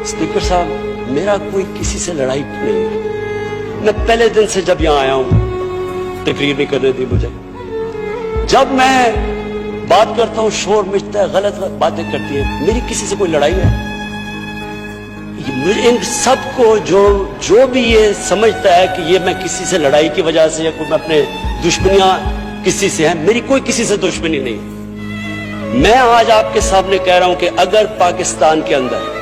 Speaker साहब, मेरा कोई किसी से लड़ाई नहीं है। मैं पहले दिन से जब यहाँ आया हूँ, तकरीर नहीं करने दी मुझे। जब मैं बात करता हूँ शोर मचता है, गलत बातें करती है, मेरी किसी से कोई लड़ाई है? इन सबको जो भी ये समझता है कि ये मैं किसी से लड़ाई की वजह से या कोई मैं अपने दुश्मनियां किसी से हैं, मेरी कोई किसी से दुश्मनी नहीं। मैं आज आपके सामने कह रहा हूं कि अगर पाकिस्तान के अंदर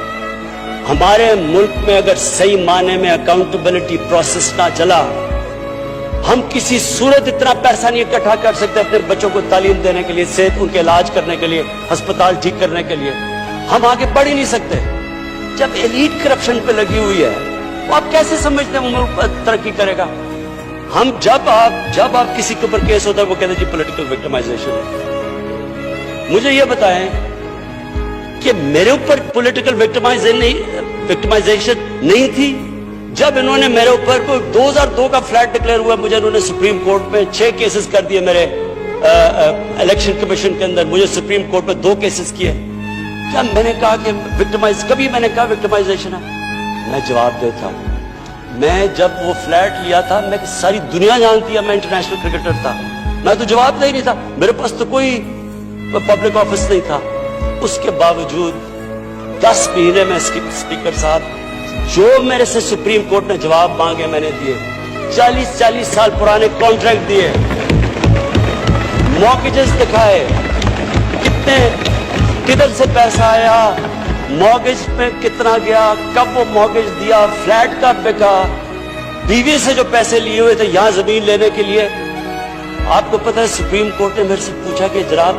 हमारे मुल्क में अगर सही माने में अकाउंटेबिलिटी प्रोसेस ना चला, हम किसी सूरत इतना पैसा नहीं इकट्ठा कर सकते अपने बच्चों को तालीम देने के लिए, सेहत उनके इलाज करने के लिए, अस्पताल ठीक करने के लिए। हम आगे बढ़ ही नहीं सकते। जब एलीट करप्शन पे लगी हुई है, तो आप कैसे समझते हैं मुल्क तरक्की करेगा? हम जब आप किसी के ऊपर केस होता है, वो कहते हैं जी पॉलिटिकल विक्टिमाइजेशन है। मुझे ये बताएं कि मेरे ऊपर पॉलिटिकल विक्टिमाइजेशन नहीं थी। जब इन्होंने मेरे ऊपर 2002 का फ्लैट डिक्लेयर हुआ, मुझे इन्होंने सुप्रीम कोर्ट में 6 केसेस कर दिए। मेरे इलेक्शन कमीशन के अंदर मुझे सुप्रीम कोर्ट में 2 केसेस किए। क्या मैंने कहा कि कभी मैंने कहा विक्टिमाइजेशन है? मैं जवाब देता हूं, मैं जब वो फ्लैट लिया था, मैं सारी दुनिया जानती है मैं इंटरनेशनल क्रिकेटर था, मैं तो जवाब दे ही नहीं था, मेरे पास तो कोई पब्लिक ऑफिस नहीं था। उसके बावजूद 10 महीने में स्पीकर साहब, जो मेरे से सुप्रीम कोर्ट ने जवाब मांगे मैंने दिए। 40 साल पुराने कॉन्ट्रैक्ट दिए, मॉर्गेजेस दिखाए, किधर से पैसा आया, मॉर्गेज पे कितना गया, कब वो मॉर्गेज दिया, फ्लैट कब बिका, बीवी से जो पैसे लिए हुए थे यहां जमीन लेने के लिए। आपको पता है सुप्रीम कोर्ट ने मेरे से पूछा कि जनाब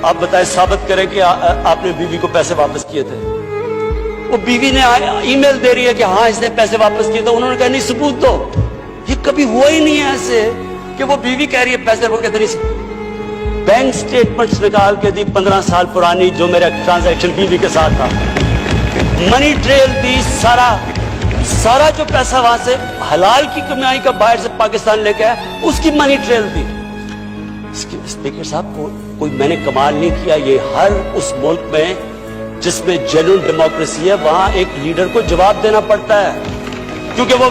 आप बताएं, साबित करें कि आपने बीवी को पैसे वापस किए थे। वो बीवी ने ईमेल दे रही है कि हाँ इसने पैसे वापस किए थे। उन्होंने कहा नहीं सबूत दो। ये कभी हुआ ही नहीं है ऐसे कि वो बीवी कह रही है पैसे, वो कहते नहीं। बैंक स्टेटमेंट्स निकाल के दी 15 साल पुरानी, जो मेरा ट्रांजैक्शन बीवी के साथ था, मनी ट्रेल दी, सारा जो पैसा वहां से हलाल की कमाई का बाहर से पाकिस्तान लेके आया, उसकी मनी ट्रेल दी। स्पीकर साहब, कोई मैंने कमाल नहीं किया। ये हर उस मुल्क में जिसमें जेन्युइन डेमोक्रेसी है, वहां एक लीडर को जवाब देना पड़ता है, क्योंकि वो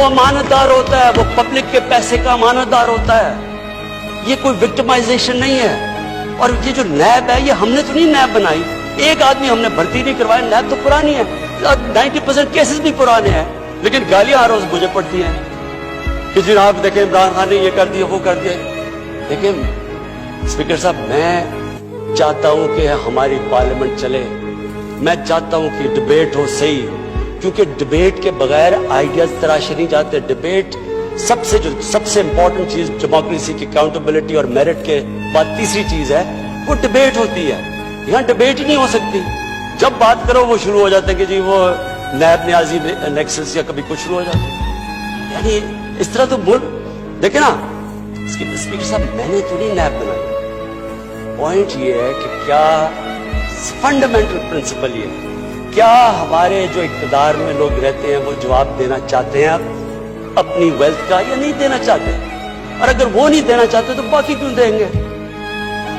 अमानतदार होता है, वो पब्लिक के पैसे का अमानतदार होता है। ये कोई विक्टिमाइजेशन नहीं है। और ये जो नैब है, ये हमने तो नहीं नैब बनाई, एक आदमी हमने भर्ती नहीं करवाया। नैब तो पुरानी है, 90% केसेस भी पुराने हैं, लेकिन गालियां हर रोज मुझे पड़ती हैं कि जनाब देखें इमरान खान ने ये कर दिया, वो कर दिया। देखिए स्पीकर साहब, मैं चाहता हूं कि हमारी पार्लियामेंट चले, मैं चाहता हूं कि डिबेट हो सही, क्योंकि डिबेट के बगैर आइडियाज तराशे नहीं जाते। डिबेट सबसे इंपॉर्टेंट चीज डेमोक्रेसी की अकाउंटेबिलिटी और मेरिट के बाद तीसरी चीज है, वो डिबेट होती है। यहाँ डिबेट ही नहीं हो सकती। जब बात करो वो शुरू हो जाते हैं कि जी वो नैब न्याजी नेक्सस या कभी कुछ शुरू हो जाता है। यानी इस तरह तो बोल देखे ना स्पीकर साहब, मैंने तो नहीं नैब बनाई। पॉइंट ये है कि क्या फंडामेंटल प्रिंसिपल ये है, क्या हमारे जो इक़्तिदार में लोग रहते हैं वो जवाब देना चाहते हैं अपनी वेल्थ का, या नहीं देना चाहते? और अगर वो नहीं देना चाहते तो बाकी क्यों देंगे?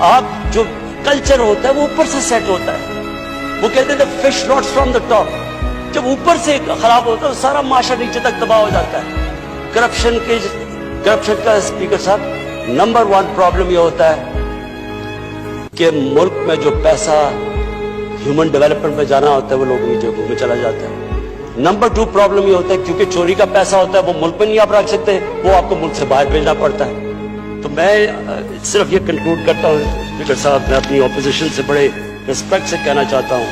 आप जो कल्चर होता है वो ऊपर से सेट होता है। वो कहते हैं fish rots from the top. जब ऊपर से खराब होता है तो सारा माशरा नीचे तक तबाह हो जाता है। करप्शन का स्पीकर साहब नंबर 1 प्रॉब्लम ये होता है कि मुल्क में जो पैसा ह्यूमन डेवलपमेंट में जाना होता है वो लोग नीचे घूमने चला जाता है। नंबर 2 प्रॉब्लम ये होता है क्योंकि चोरी का पैसा होता है वो मुल्क में नहीं आप रख सकते, वो आपको मुल्क से बाहर भेजना पड़ता है। तो मैं सिर्फ ये कंक्लूड करता हूँ स्पीकर साहब, मैं अपनी ऑपोजिशन से बड़े रिस्पेक्ट से कहना चाहता हूँ,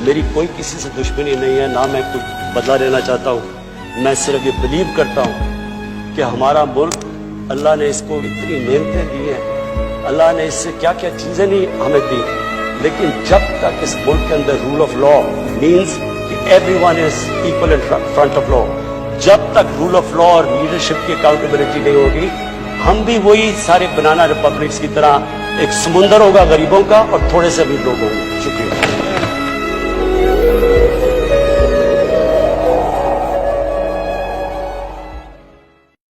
मेरी कोई किसी से दुश्मनी नहीं है, ना मैं कुछ बदला लेना चाहता हूँ। मैं सिर्फ ये बिलीव करता हूँ कि हमारा मुल्क, अल्लाह ने इसको इतनी नेमतें दी हैं, अल्लाह ने इससे क्या क्या चीजें नहीं हमें दी, लेकिन जब तक इस मुल्क के अंदर रूल ऑफ लॉ मीन्स कि everyone is equal in front of law, जब तक रूल ऑफ लॉ और लीडरशिप की अकाउंटेबिलिटी नहीं होगी, हम भी वही सारे बनाना रिपब्लिक्स की तरह एक समुंदर होगा गरीबों का और थोड़े से अमीर लोग होंगे। शुक्रिया।